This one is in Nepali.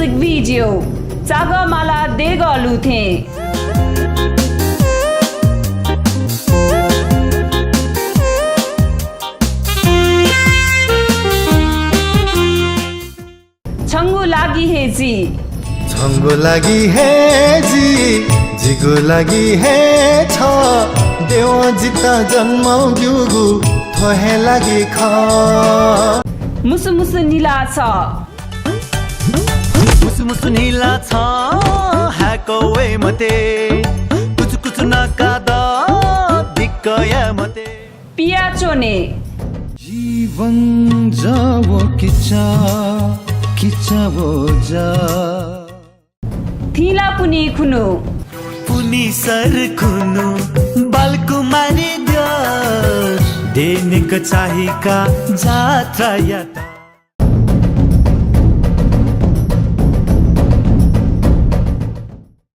म्युजिक भिडियो चागमाला देगलु थे छंगु लागि हे जी छंगु लागि हे जी जिगु लागि हे छ देव जिता जन्म गुगु थोहे लागि ख मुसु मुसु निला छ मुसु मुसु निला छ हाको वे मते कुचु कुचु नकादा दिक्कया मते पिया चोने जीवन जावो किचा किचा वो जा थिला पुनी खुनु पुनी सर खुनु बालकुमारी देनिक चाहिका जात्रा याता